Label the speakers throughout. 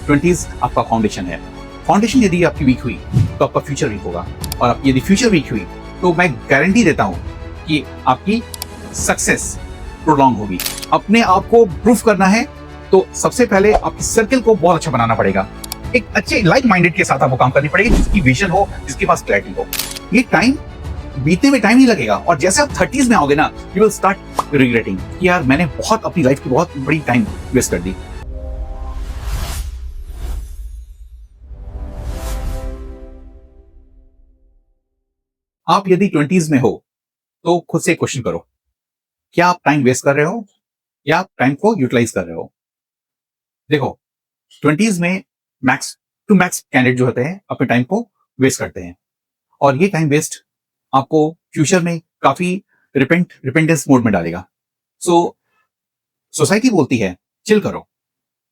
Speaker 1: 20s आपका foundation है। Foundation यदि आपकी वीक हुई तो आपका फ्यूचर वीक होगा, और यदि फ्यूचर वीक हुई तो मैं गारंटी देता हूं कि आपकी सक्सेस प्रोलॉन्ग होगी। अपने आप को प्रूफ करना है तो सबसे पहले आपकी सर्कल को बहुत अच्छा बनाना पड़ेगा। एक अच्छे लाइक माइंडेड के साथ आपको काम करनी पड़ेगी, जिसकी विजन हो, जिसके पास क्लैरिटी हो। ये टाइम बीतने में टाइम नहीं लगेगा, और जैसे आप 30s में आओगे ना, यू विल स्टार्ट रिग्रेटिंग कि यार मैंने बहुत अपनी लाइफ की बहुत बड़ी टाइम वेस्ट कर दी। आप यदि 20s में हो तो खुद से क्वेश्चन करो, क्या आप टाइम वेस्ट कर रहे हो या आप टाइम को यूटिलाइज कर रहे हो? देखो, 20s में मैक्स टू मैक्स कैंडिडेट जो होते हैं अपने टाइम को वेस्ट करते हैं, और ये टाइम वेस्ट आपको फ्यूचर में काफी रिपेंटेंस मोड में डालेगा। सोसाइटी बोलती है चिल करो,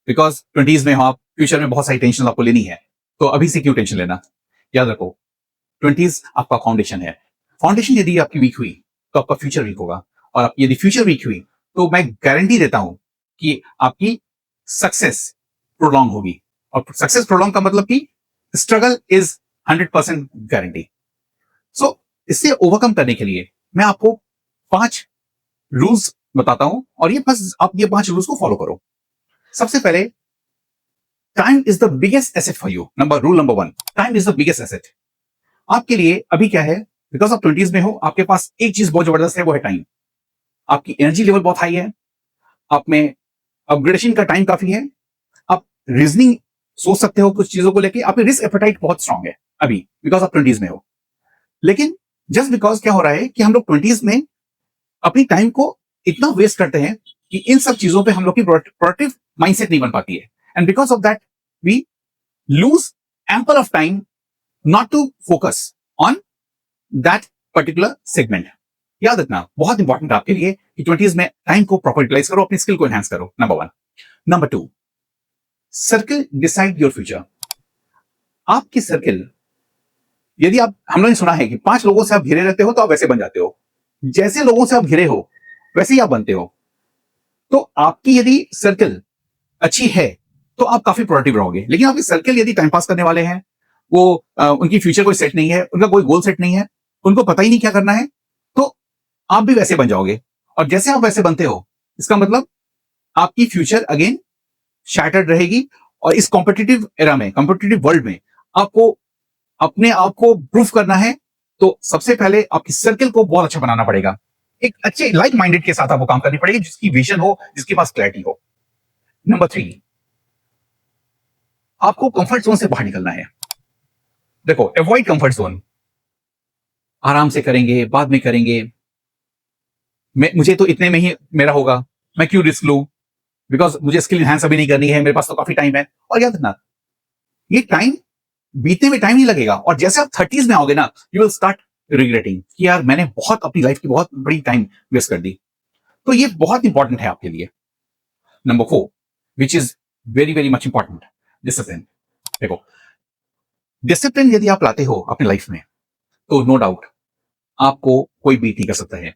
Speaker 1: बिकॉज 20s में हो आप, फ्यूचर में बहुत सारी टेंशन आपको लेनी है, तो अभी से क्यों टेंशन लेना। याद रखो, 20s आपका फाउंडेशन है। फाउंडेशन यदि आपकी वीक हुई तो आपका फ्यूचर वीक होगा, और यदि फ्यूचर वीक हुई तो मैं गारंटी देता हूं कि आपकी सक्सेस प्रोलॉन्ग होगी। और सक्सेस प्रोलॉन्ग का मतलब कि स्ट्रगल इज 100% गारंटी। सो इससे ओवरकम करने के लिए मैं आपको 5 रूल्स बताता हूं, और ये बस आप ये 5 रूल्स को फॉलो करो। सबसे पहले, time is the biggest asset for you. Rule number 1, time is the biggest asset आपके लिए। अभी क्या है, बिकॉज आप 20s में हो, आपके पास एक चीज बहुत जबरदस्त है, वो है टाइम। आपकी एनर्जी लेवल बहुत हाई है, आप में अपग्रेडेशन का टाइम काफी है, आप रीजनिंग सोच सकते हो कुछ चीजों को लेके, आपकी रिस्क एपेटाइट बहुत स्ट्रांग है अभी, बिकॉज आप 20s में हो। लेकिन जस्ट बिकॉज क्या हो रहा है कि हम लोग 20s में अपनी टाइम को इतना वेस्ट करते हैं कि इन सब चीजों पे हम लोग की प्रोडक्टिव माइंडसेट नहीं बन पाती है, and because of that we lose ample of time not to focus on that particular segment. याद रखना, बहुत इंपॉर्टेंट आपके लिए कि 20s में टाइम को प्रॉपर यूटिलाइज करो, अपनी स्किल को एनहांस करो। Number 1। Number 2, circle decide your future. आपकी सर्कल, यदि आप, हम लोगों ने सुना है कि 5 लोगों से आप घिरे रहते हो तो आप वैसे बन जाते हो, जैसे लोगों से आप घिरे हो वैसे ही आप बनते हो। तो आपकी यदि सर्कल अच्छी है तो आप काफी प्रोडक्टिव रहोगे, लेकिन आपकी सर्कल यदि टाइम पास करने वाले हैं, वो उनकी फ्यूचर कोई सेट नहीं है, उनका कोई गोल सेट नहीं है, उनको पता ही नहीं क्या करना है, तो आप भी वैसे बन जाओगे। और जैसे आप वैसे बनते हो, इसका मतलब आपकी फ्यूचर अगेन शैटर्ड रहेगी। और इस कॉम्पिटिटिव एरा में, कॉम्पिटिटिव वर्ल्ड में आपको अपने आप को प्रूफ करना है, तो सबसे पहले आपकी सर्कल को बहुत अच्छा बनाना पड़ेगा। एक अच्छे लाइक माइंडेड के साथ आपको काम करनी पड़ेगी, जिसकी विजन हो, जिसके पास क्लैरिटी हो। नंबर 3, आपको कंफर्ट जोन से बाहर निकलना है। देखो, अवॉइड कंफर्ट जोन। आराम से करेंगे, बाद में करेंगे, मुझे तो इतने में ही मेरा होगा, मैं क्यों रिस्क लूं, बिकॉज मुझे स्किल एनहांस अभी नहीं करनी है, मेरे पास तो काफी टाइम है। और याद रखना, ये टाइम बीतने में टाइम नहीं लगेगा, और जैसे आप 30s में आओगे ना, यू विल स्टार्ट रिग्रेटिंग कि यार मैंने बहुत अपनी लाइफ की बहुत बड़ी टाइम वेस्ट कर दी। तो ये बहुत इंपॉर्टेंट है आपके लिए। Number 4, which is very very much important, discipline. देखो, डिसिप्लिन यदि आप लाते हो अपनी लाइफ में, तो नो डाउट आपको कोई बीट नहीं कर सकता है।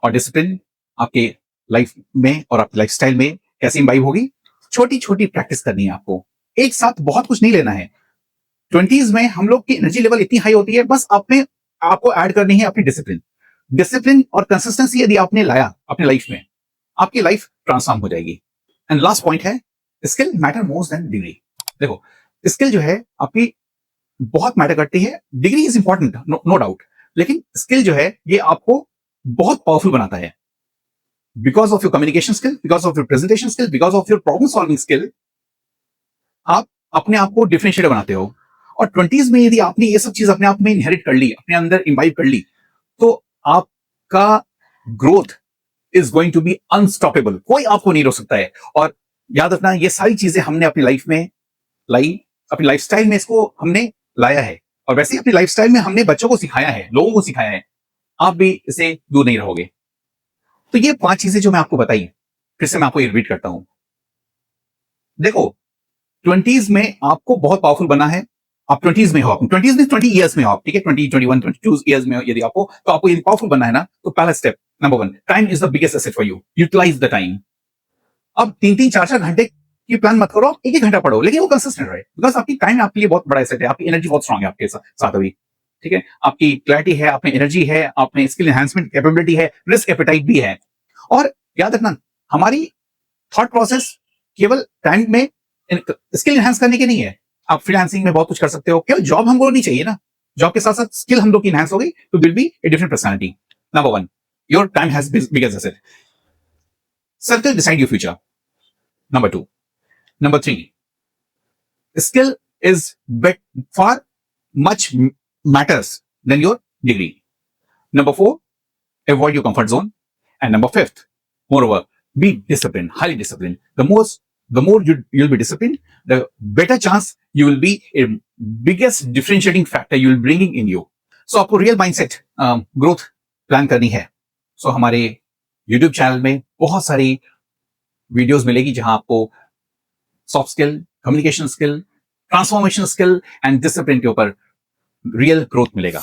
Speaker 1: और डिसिप्लिन आपके लाइफ में और आपकी लाइफस्टाइल में कैसे इंबाइब होगी? छोटी छोटी प्रैक्टिस करनी है आपको, एक साथ बहुत कुछ नहीं लेना है। 20s में हम लोग की एनर्जी लेवल इतनी हाई होती है, बस आपको ऐड करनी है अपनी डिसिप्लिन। डिसिप्लिन और कंसिस्टेंसी यदि आपने लाया अपनी लाइफ में, आपकी लाइफ ट्रांसफॉर्म हो जाएगी। एंड लास्ट पॉइंट है, skill matter more than degree. देखो, स्किल जो है आपकी बहुत मैटर करती है, degree is important, no doubt, लेकिन स्किल जो है ये आपको बहुत पावरफुल बनाता है। Because of your communication skill, because of your presentation skill, because of your problem solving skill, आप अपने आप को डिफरेंशिएट बनाते हो। और 20s में यदि आपने ये सब चीज अपने आप में इनहेरिट कर ली, अपने अंदर इम्बाइब कर ली, तो आपका growth is going to be unstoppable, कोई आपको नहीं रोक सकता है। और याद रखना, ये सारी चीजें हमने अपनी लाइफ में लाई, अपनी लाइफस्टाइल में इसको हमने लाया है, और वैसे ही अपनी लाइफस्टाइल में हमने बच्चों को सिखाया है, लोगों को सिखाया है। आप भी इसे दूर नहीं रहोगे। तो ये 5 चीजें जो मैं आपको बताई, फिर से मैं आपको रिपीट करता हूं। देखो, 20s में आपको बहुत पावरफुल बना है। आप 20s में हो, 20s में 20 इयर्स में हो आप, ठीक है, 20, 21, 22 इयर्स में हो यदि आपको, तो आपको यदि पावरफुल बनना है ना, तो पहला step, number 1, time is the biggest asset for you, utilize the time. अब 3-3, 4-4 घंटे कि प्लान मत करो, एक ही घंटा पढ़ो, लेकिन वो कंसिस्टेंट रहे, बिकॉज आपकी टाइम आपके लिए बहुत बड़ा एसेट है, आपकी एनर्जी बहुत स्ट्रांग है आपके साथ अभी, ठीक है, आपकी क्लैरिटी है, आप में एनर्जी है, आप में स्किल एनहांसमेंट कैपेबिलिटी है, रिस्क एपेटाइट भी है। और याद रखना, हमारी थॉट प्रोसेस केवल टाइम में स्किल एनहांस करने के नहीं है। आप फ्रीलांसिंग में बहुत कुछ कर सकते हो, केवल जॉब हमको नहीं चाहिए ना, जॉब के साथ साथ स्किल हम लोग की एनहांस हो गई तो will be a different personality. Number 1, your time has biggest asset, circle decide your future. Number 2. Number 3. Skill is far much matters than your degree. Number 4. Avoid your comfort zone. And number 5th, moreover, be disciplined, highly disciplined. The more you'll be disciplined, the better chance you will be a biggest differentiating factor you will bringing in you. So आपको real mindset growth plan करनी है. So हमारे YouTube channel में बहुत सारी videos मिलेगी जहां आपको soft skill, communication skill, transformation skill and discipline के ऊपर रियल ग्रोथ मिलेगा।